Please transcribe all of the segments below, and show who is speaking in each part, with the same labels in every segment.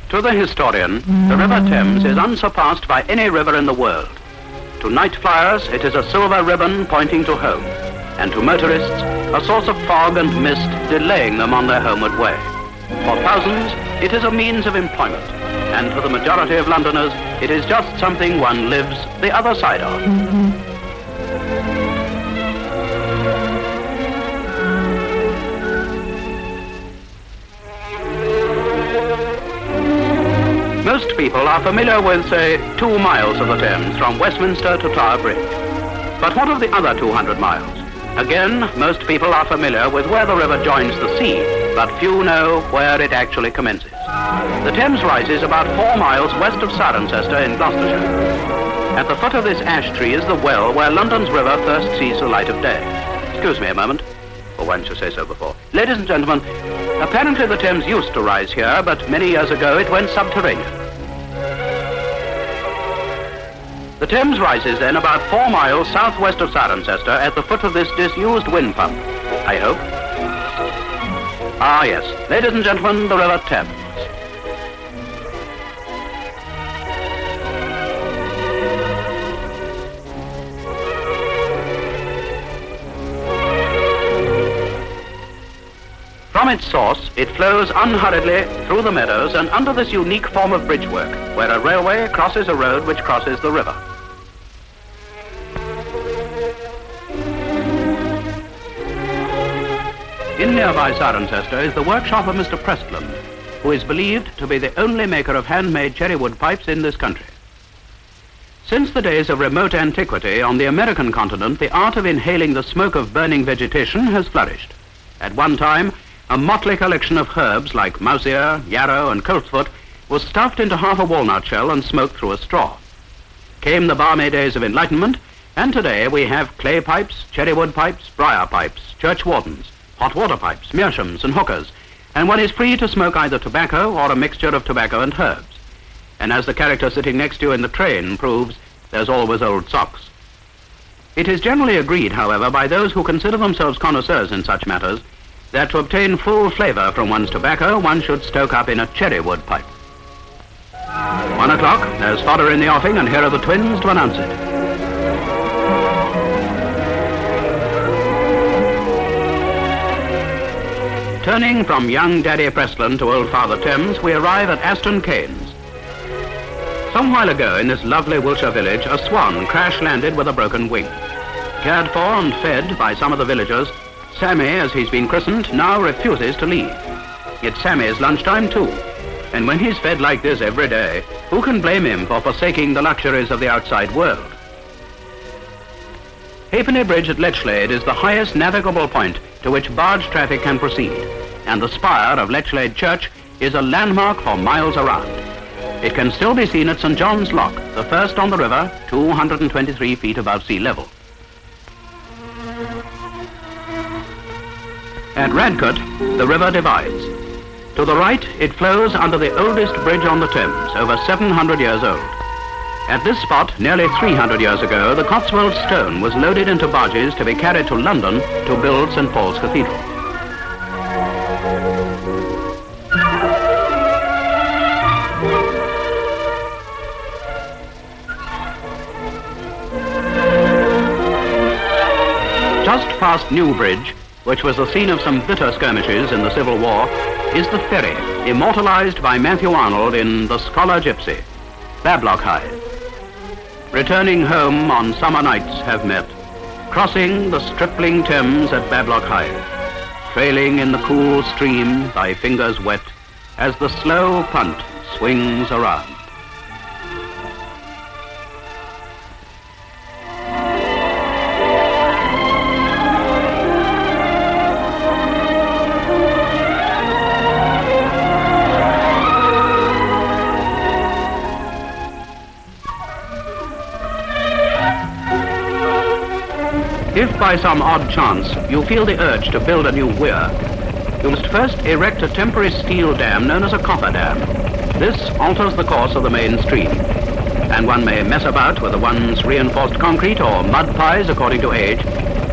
Speaker 1: To the historian, the River Thames is unsurpassed by any river in the world. To night flyers, it is a silver ribbon pointing to home, and to motorists, a source of fog and mist delaying them on their homeward way. For thousands, it is a means of employment, and for the majority of Londoners, it is just something one lives the other side of. Most people are familiar with, say, 2 miles of the Thames from Westminster to Tower Bridge. But what of the other 200 miles? Again, most people are familiar with where the river joins the sea, but few know where it actually commences. The Thames rises about 4 miles west of Cirencester in Gloucestershire. At the foot of this ash tree is the well where London's river first sees the light of day. Excuse me a moment. Or why didn't you say so before? Ladies and gentlemen, apparently the Thames used to rise here, but many years ago it went subterranean. The Thames rises then about 4 miles southwest of Cirencester at the foot of this disused wind pump, I hope. Ah yes, ladies and gentlemen, the River Thames. From its source, it flows unhurriedly through the meadows and under this unique form of bridge work, where a railway crosses a road which crosses the river. In nearby Cirencester is the workshop of Mr. Prestland, who is believed to be the only maker of handmade cherrywood pipes in this country. Since the days of remote antiquity on the American continent, the art of inhaling the smoke of burning vegetation has flourished. At one time, a motley collection of herbs like mouse ear, yarrow, and coltsfoot was stuffed into half a walnut shell and smoked through a straw. Came the balmy days of enlightenment, and today we have clay pipes, cherrywood pipes, briar pipes, church wardens, hot water pipes, meerschaums, and hookahs, and one is free to smoke either tobacco or a mixture of tobacco and herbs. And as the character sitting next to you in the train proves, there's always old socks. It is generally agreed, however, by those who consider themselves connoisseurs in such matters, that to obtain full flavour from one's tobacco, one should stoke up in a cherrywood pipe. 1 o'clock, there's fodder in the offing, and here are the twins to announce it. Turning from young Daddy Prestland to old Father Thames, we arrive at Aston Cairns. Some while ago in this lovely Wiltshire village, a swan crash-landed with a broken wing. Cared for and fed by some of the villagers, Sammy, as he's been christened, now refuses to leave. It's Sammy's lunchtime too, and when he's fed like this every day, who can blame him for forsaking the luxuries of the outside world? Halfpenny Bridge at Lechlade is the highest navigable point to which barge traffic can proceed, and the spire of Lechlade Church is a landmark for miles around. It can still be seen at St. John's Lock, the first on the river, 223 feet above sea level. At Radcut, the river divides. To the right, it flows under the oldest bridge on the Thames, over 700 years old. At this spot, nearly 300 years ago, the Cotswold stone was loaded into barges to be carried to London to build St. Paul's Cathedral. Just past Newbridge, which was the scene of some bitter skirmishes in the Civil War, is the ferry, immortalized by Matthew Arnold in The Scholar Gypsy, Bablock Hythe. Returning home on summer nights have met, crossing the stripling Thames at Bablock Hythe, trailing in the cool stream, thy fingers wet, as the slow punt swings around. If by some odd chance you feel the urge to build a new weir, you must first erect a temporary steel dam known as a coffer dam. This alters the course of the main stream, and one may mess about with the once reinforced concrete or mud pies according to age,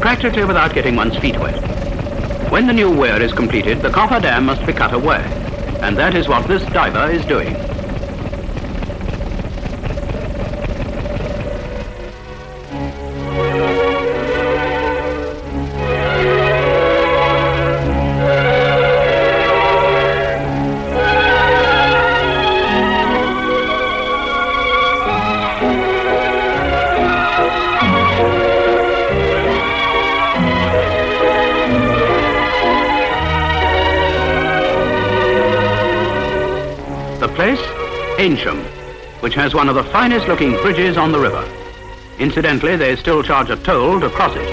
Speaker 1: practically without getting one's feet wet. When the new weir is completed, the coffer dam must be cut away. And that is what this diver is doing. Place, Ancient, which has one of the finest looking bridges on the river. Incidentally, they still charge a toll to cross it.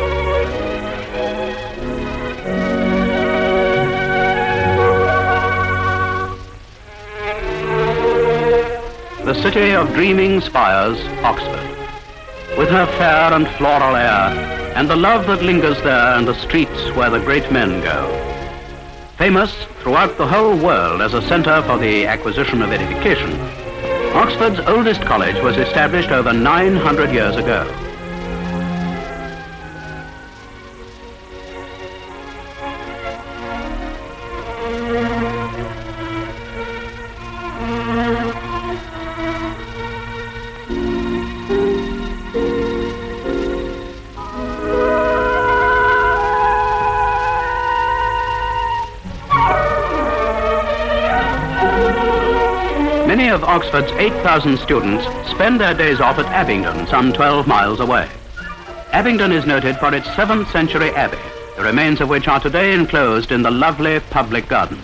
Speaker 1: The city of dreaming spires, Oxford, with her fair and floral air, and the love that lingers there and the streets where the great men go. Famous throughout the whole world as a centre for the acquisition of education, Oxford's oldest college was established over 900 years ago. Many of Oxford's 8,000 students spend their days off at Abingdon, some 12 miles away. Abingdon is noted for its 7th century abbey, the remains of which are today enclosed in the lovely public gardens.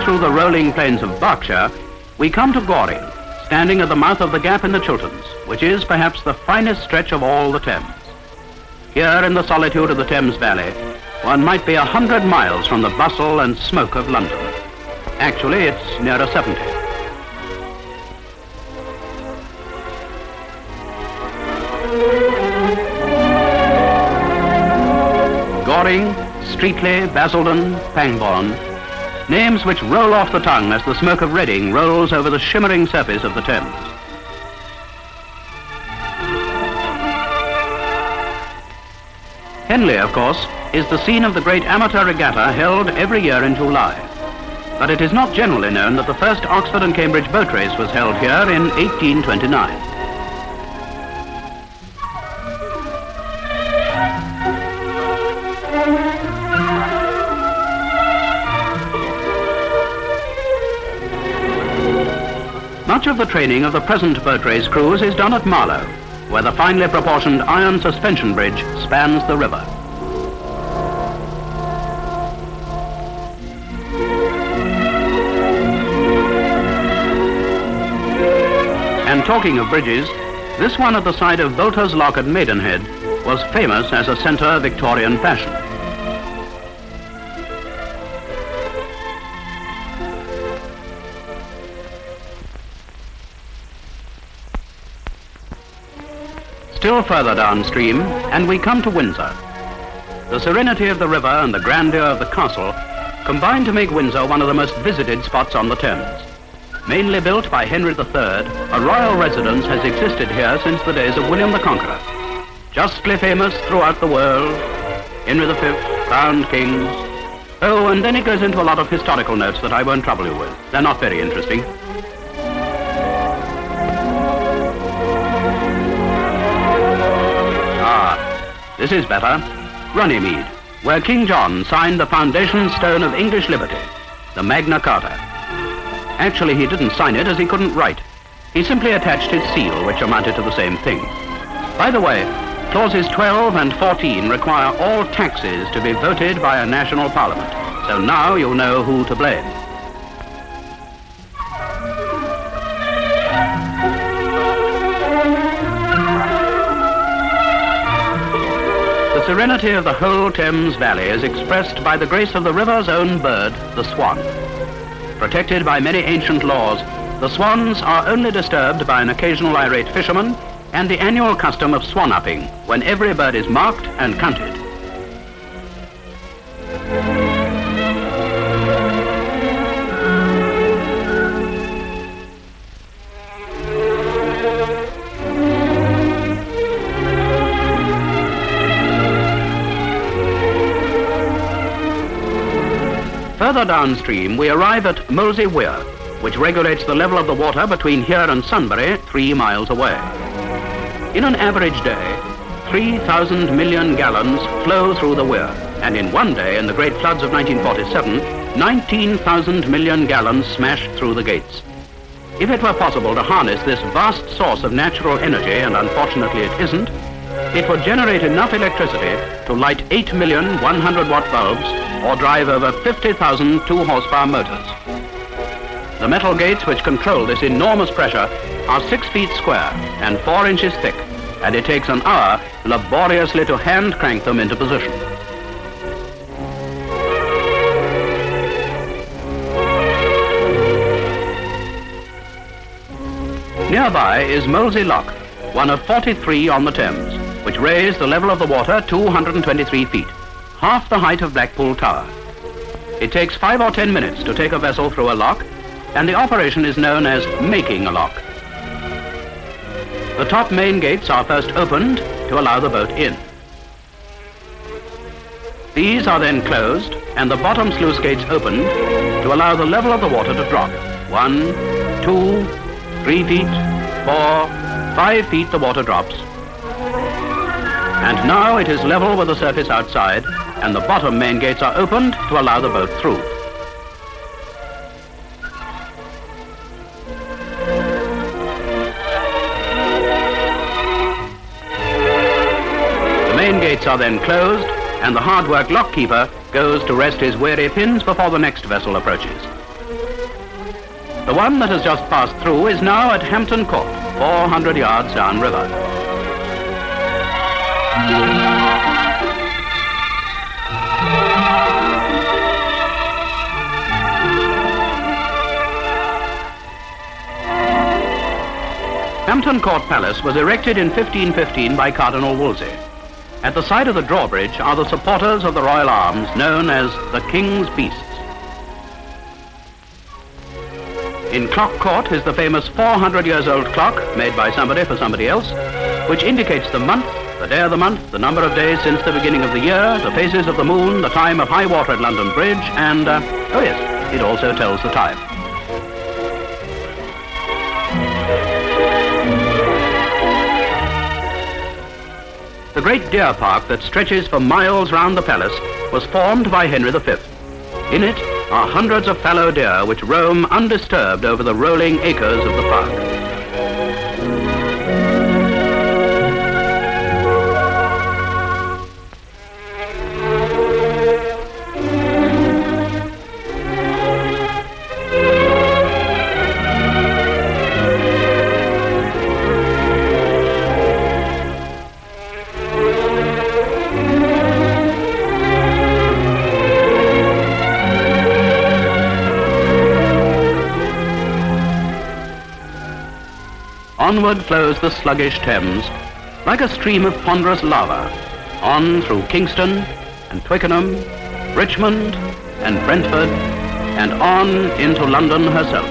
Speaker 1: Through the rolling plains of Berkshire, we come to Goring, standing at the mouth of the gap in the Chilterns, which is perhaps the finest stretch of all the Thames. Here in the solitude of the Thames Valley, one might be 100 miles from the bustle and smoke of London. Actually, it's nearer 70. Goring, Streatley, Basildon, Pangbourne, names which roll off the tongue as the smoke of Reading rolls over the shimmering surface of the Thames. Henley, of course, is the scene of the great amateur regatta held every year in July. But it is not generally known that the first Oxford and Cambridge boat race was held here in 1829. Much of the training of the present boat race crews is done at Marlow, where the finely proportioned iron suspension bridge spans the river. And talking of bridges, this one at the side of Bolter's Lock at Maidenhead was famous as a centre of Victorian fashion. Still further downstream, and we come to Windsor. The serenity of the river and the grandeur of the castle combine to make Windsor one of the most visited spots on the Thames. Mainly built by Henry III, a royal residence has existed here since the days of William the Conqueror. Justly famous throughout the world, Henry V, crowned kings. Oh, and then it goes into a lot of historical notes that I won't trouble you with. They're not very interesting. This is better. Runnymede, where King John signed the foundation stone of English liberty, the Magna Carta. Actually, he didn't sign it as he couldn't write. He simply attached his seal, which amounted to the same thing. By the way, clauses 12 and 14 require all taxes to be voted by a national parliament. So now you'll know who to blame. The serenity of the whole Thames Valley is expressed by the grace of the river's own bird, the swan. Protected by many ancient laws, the swans are only disturbed by an occasional irate fisherman and the annual custom of swan-upping, when every bird is marked and counted. Further downstream, we arrive at Molesey Weir, which regulates the level of the water between here and Sunbury, 3 miles away. In an average day, 3,000 million gallons flow through the weir, and in one day, in the great floods of 1947, 19,000 million gallons smashed through the gates. If it were possible to harness this vast source of natural energy, and unfortunately it isn't, it would generate enough electricity to light 8 million 100-watt bulbs or drive over 50,000 2-horsepower motors. The metal gates which control this enormous pressure are 6 feet square and 4 inches thick, and it takes an hour laboriously to hand crank them into position. Nearby is Molesey Lock, one of 43 on the Thames, which raise the level of the water 223 feet, half the height of Blackpool Tower. It takes 5 or 10 minutes to take a vessel through a lock, and the operation is known as making a lock. The top main gates are first opened to allow the boat in. These are then closed, and the bottom sluice gates opened to allow the level of the water to drop. 1, 2, 3 feet, 4, 5 feet the water drops. And now it is level with the surface outside, and the bottom main gates are opened to allow the boat through. The main gates are then closed, and the hard-worked lock-keeper goes to rest his weary pins before the next vessel approaches. The one that has just passed through is now at Hampton Court, 400 yards downriver. Hampton Court Palace was erected in 1515 by Cardinal Wolsey. At the side of the drawbridge are the supporters of the royal arms, known as the King's Beasts. In Clock Court is the famous 400-years-old clock, made by somebody for somebody else, which indicates the month, the day of the month, the number of days since the beginning of the year, the phases of the moon, the time of high water at London Bridge, and, oh yes, it also tells the time. The great deer park that stretches for miles round the palace was formed by Henry V. In it are hundreds of fallow deer which roam undisturbed over the rolling acres of the park. Onward flows the sluggish Thames, like a stream of ponderous lava, on through Kingston and Twickenham, Richmond and Brentford, and on into London herself.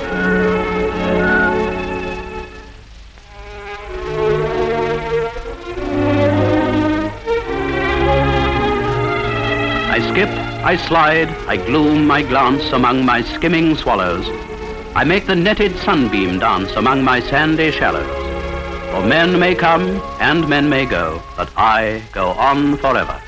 Speaker 1: I skip, I slide, I gloom, I glance among my skimming swallows. I make the netted sunbeam dance among my sandy shallows. For men may come and men may go, but I go on forever.